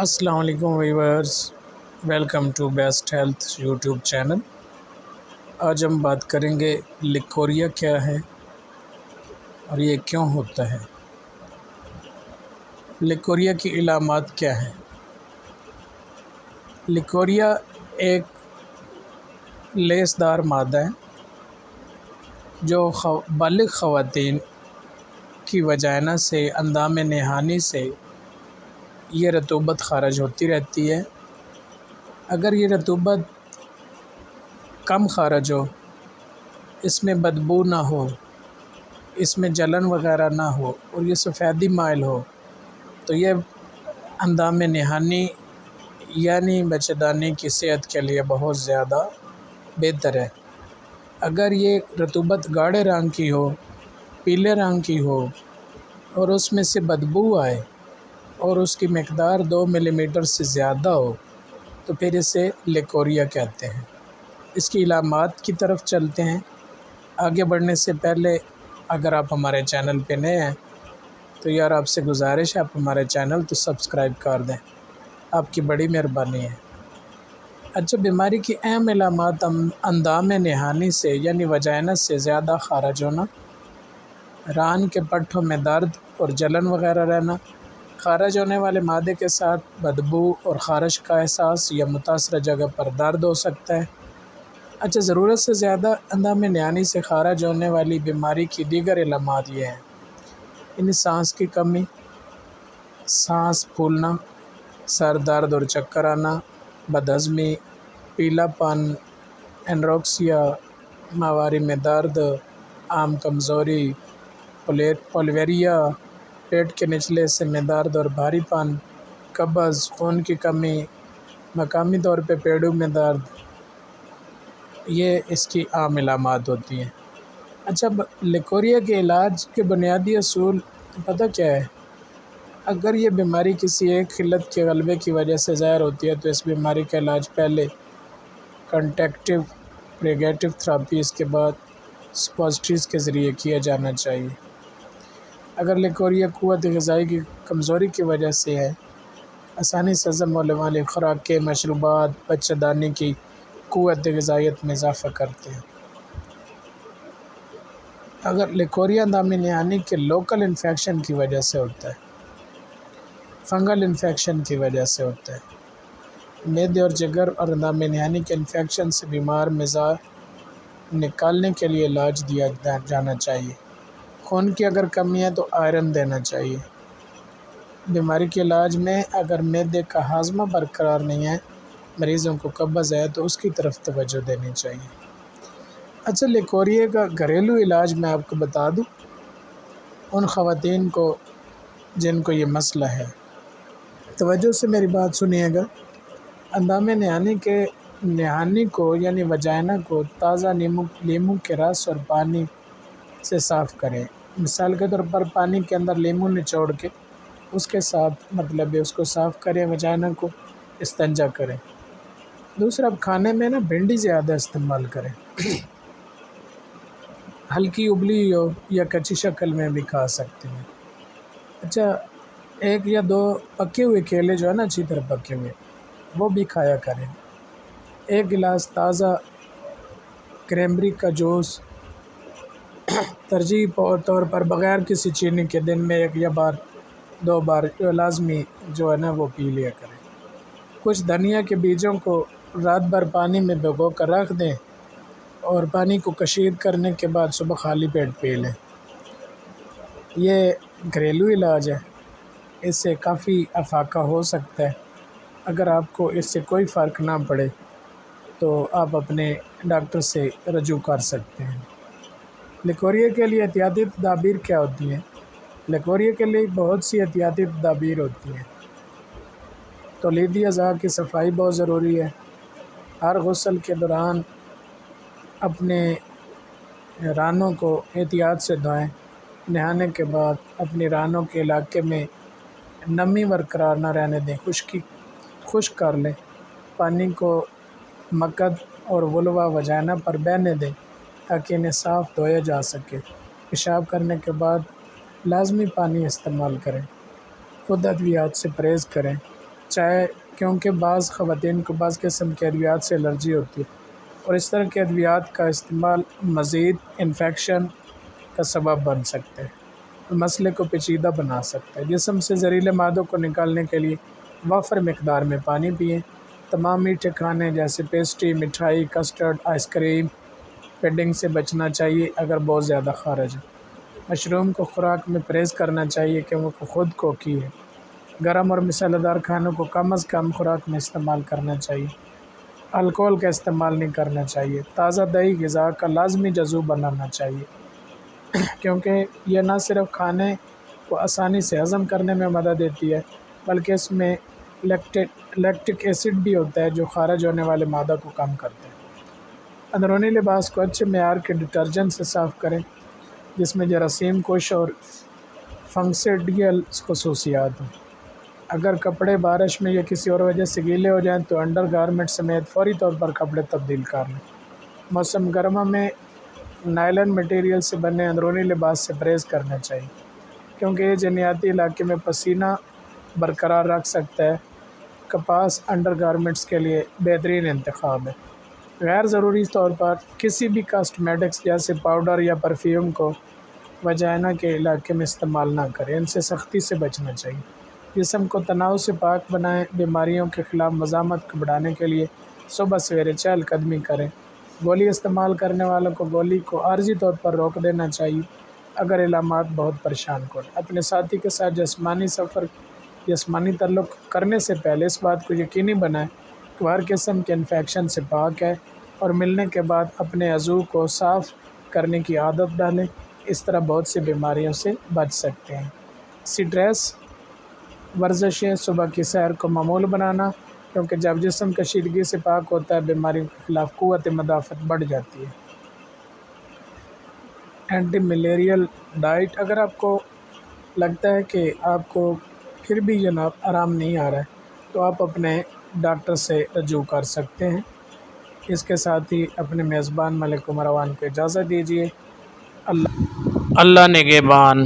السلام علیکم viewers, welcome to best health YouTube channel. آج ہم بات کریں گے لیکوریا کیا ہے اور یہ کیوں ہوتا ہے۔ لیکوریا کی علامات کیا ہیں؟ لیکوریا ایک لیس دار مادہ ہے جو بالغ خواتین کی وجائنا سے اندام نہانی سے یہ رطوبت خارج ہوتی رہتی ہے۔ اگر یہ رطوبت کم خارج ہو، اس میں بدبو نہ ہو، اس میں جلن وغیرہ نہ ہو اور یہ سفیدی مائل ہو تو یہ اندام نہانی یعنی بچہ دانی کی صحت کے لیے بہت زیادہ بہتر ہے۔ اگر یہ رطوبت گاڑھے رنگ کی ہو، پیلے رنگ کی ہو اور اس میں سے بدبو آئے اور اس کی مقدار 2 ملی میٹر سے زیادہ ہو تو پھر اسے لیکوریا کہتے ہیں۔ اس کی علامات کی طرف چلتے ہیں۔ آگے بڑھنے سے پہلے اگر آپ ہمارے چینل پہ نئے ہیں تو یار آپ سے گزارش ہے آپ ہمارے چینل تو سبسکرائب کر دیں، آپ کی بڑی مہربانی ہے۔ اچھا، بیماری کی اہم علامات اندام نہانی سے یعنی وجائنا سے زیادہ خارج ہونا، ران کے پٹھوں میں درد اور جلن وغیرہ رہنا، خارج ہونے والے مادے کے ساتھ بدبو اور خارش کا احساس یا متاثرہ جگہ پر درد ہو سکتا ہے۔ اچھا، ضرورت سے زیادہ اندام نہانی سے خارج ہونے والی بیماری کی دیگر علامات یہ ہیں، یعنی سانس کی کمی، سانس پھولنا، سر درد اور چکر آنا، بدہضمی، پیلا پن، انوریکسیا، ماہواری میں درد، عام کمزوری، پولوریا، پیٹ کے نچلے حصے میں درد اور بھاری پن، قبض، خون کی کمی، مقامی طور پہ پیڑوں میں درد، یہ اس کی عام علامات ہوتی ہیں۔ اچھا، لیکوریا کے علاج کے بنیادی اصول پتہ کیا ہے؟ اگر یہ بیماری کسی ایک خلت کے غلبے کی وجہ سے ظاہر ہوتی ہے تو اس بیماری کا علاج پہلے کنٹیکٹیو پریگیٹیو تھراپی، اس کے بعد سپوزیٹریز کے ذریعے کیا جانا چاہیے۔ اگر لیکوریا قوت غذائی کی کمزوری کی وجہ سے ہے، آسانی سے ہضم ہونے والی خوراکیں، مشروبات بچہ دانی کی قوت غذائیت میں اضافہ کرتے ہیں۔ اگر لیکوریا اندام نہانی کے لوکل انفیکشن کی وجہ سے ہوتا ہے، فنگل انفیکشن کی وجہ سے ہوتا ہے، معدے اور جگر اور اندام نہانی کے انفیکشن سے بیمار مزاج نکالنے کے لیے علاج دیا جانا چاہیے۔ خون کی اگر کمی ہے تو آئرن دینا چاہیے۔ بیماری کے علاج میں اگر معدے کا ہاضمہ برقرار نہیں ہے، مریضوں کو قبض ہے تو اس کی طرف توجہ دینی چاہیے۔ اچھا، لیکوریا کا گھریلو علاج میں آپ کو بتا دوں، ان خواتین کو جن کو یہ مسئلہ ہے توجہ سے میری بات سنیے گا۔ اندام نہانی کو یعنی وجائنا کو تازہ لیموں کے رس اور پانی سے صاف کریں۔ مثال کے طور پر پانی کے اندر لیموں نچوڑ کے اس کے ساتھ اس کو صاف کریں، وجائنا کو استنجا کریں۔ دوسرا، اب کھانے میں بھنڈی زیادہ استعمال کریں، ہلکی ابلی ہو یا کچی شکل میں بھی کھا سکتے ہیں۔ اچھا، 1 یا 2 پکے ہوئے کیلے جو ہے اچھی طرح پکے ہوئے وہ بھی کھایا کریں۔ 1 گلاس تازہ کرینبری کا جوس ترجیحی طور پر بغیر کسی چینی کے دن میں 1 یا 2 بار لازمی وہ پی لیا کریں۔ کچھ دھنیا کے بیجوں کو رات بھر پانی میں بھگو کر رکھ دیں اور پانی کو کشید کرنے کے بعد صبح خالی پیٹ پی لیں۔ یہ گھریلو علاج ہے، اس سے کافی افاقہ ہو سکتا ہے۔ اگر آپ کو اس سے کوئی فرق نہ پڑے تو آپ اپنے ڈاکٹر سے رجوع کر سکتے ہیں۔ لیکوریا کے لیے احتیاطی تدابیر کیا ہوتی ہیں؟ لیکوریا کے لیے بہت سی احتیاطی تدابیر ہوتی ہیں۔ تولیدی اعضاء کی صفائی بہت ضروری ہے۔ ہر غسل کے دوران اپنے رانوں کو احتیاط سے دھوئیں۔ نہانے کے بعد اپنی رانوں کے علاقے میں نمی برقرار نہ رہنے دیں، خشک کر لیں۔ پانی کو مقعد اور وولوا وجائنا پر بہنے دیں تاکہ انہیں صاف دھویا جا سکے۔ پیشاب کرنے کے بعد لازمی پانی استعمال کریں۔ خود ادویات سے پرہیز کریں۔ چاہے کیونکہ بعض خواتین کو بعض قسم کے ادویات سے الرجی ہوتی ہے اور اس طرح کے ادویات کا استعمال مزید انفیکشن کا سبب بن سکتے ہیں، مسئلے کو پیچیدہ بنا سکتا ہے۔ جسم سے زہریلے مادوں کو نکالنے کے لیے وافر مقدار میں پانی پئیں۔ تمام میٹھے کھانے جیسے پیسٹری، مٹھائی، کسٹرڈ، آئس کریم، پڈنگ سے بچنا چاہیے اگر بہت زیادہ خارج ہے۔ مشروم کو خوراک میں پرہیز کرنا چاہیے کیونکہ خود کوکی ہے۔ گرم اور مسالہ دار کھانوں کو کم از کم خوراک میں استعمال کرنا چاہیے۔ الکوہل کا استعمال نہیں کرنا چاہیے۔ تازہ دہی غذا کا لازمی جزو بنانا چاہیے کیونکہ یہ نہ صرف کھانے کو آسانی سے ہضم کرنے میں مدد دیتی ہے بلکہ اس میں لیکٹک ایسڈ بھی ہوتا ہے جو خارج ہونے والے مادہ کو کم کرتا ہے۔ اندرونی لباس کو اچھے معیار کے ڈٹرجنٹ سے صاف کریں جس میں جراثیم کش اور فنگسائیڈل خصوصیات ہوں۔ اگر کپڑے بارش میں یا کسی اور وجہ سے گیلے ہو جائیں تو انڈر گارمنٹ سمیت فوری طور پر کپڑے تبدیل کر لیں۔ موسم گرما میں نائلن مٹیریل سے بنے اندرونی لباس سے پرہیز کرنا چاہیے کیونکہ یہ جنیاتی علاقے میں پسینہ برقرار رکھ سکتا ہے۔ کپاس انڈر گارمنٹس کے لیے بہترین انتخاب ہے۔ غیر ضروری طور پر کسی بھی کاسمیٹکس جیسے پاؤڈر یا پرفیوم کو وجائنا کے علاقے میں استعمال نہ کریں، ان سے سختی سے بچنا چاہیے۔ جسم کو تناؤ سے پاک بنائیں۔ بیماریوں کے خلاف مزاحمت کو بڑھانے کے لیے صبح سویرے چہل قدمی کریں۔ گولی استعمال کرنے والوں کو گولی کو عارضی طور پر روک دینا چاہیے اگر علامات بہت پریشان کریں۔ اپنے ساتھی کے ساتھ جسمانی تعلق کرنے سے پہلے اس بات کو یقینی بنائیں کہ وہ ہر قسم کے انفیکشن سے پاک ہے اور ملنے کے بعد اپنے عضو کو صاف کرنے کی عادت ڈالیں۔ اس طرح بہت سی بیماریوں سے بچ سکتے ہیں۔ سٹریس ورزشیں صبح کی سیر کو معمول بنانا کیونکہ جب جسم کشیدگی سے پاک ہوتا ہے بیماریوں کے خلاف قوت مدافعت بڑھ جاتی ہے۔ اینٹی ملیریل ڈائٹ اگر آپ کو لگتا ہے کہ آپ کو پھر بھی جناب آرام نہیں آ رہا ہے تو آپ اپنے ڈاکٹر سے رجوع کر سکتے ہیں۔ اس کے ساتھ ہی اپنے میزبان ملک عمر اوان کو اجازت دیجیے۔ اللہ نگہبان۔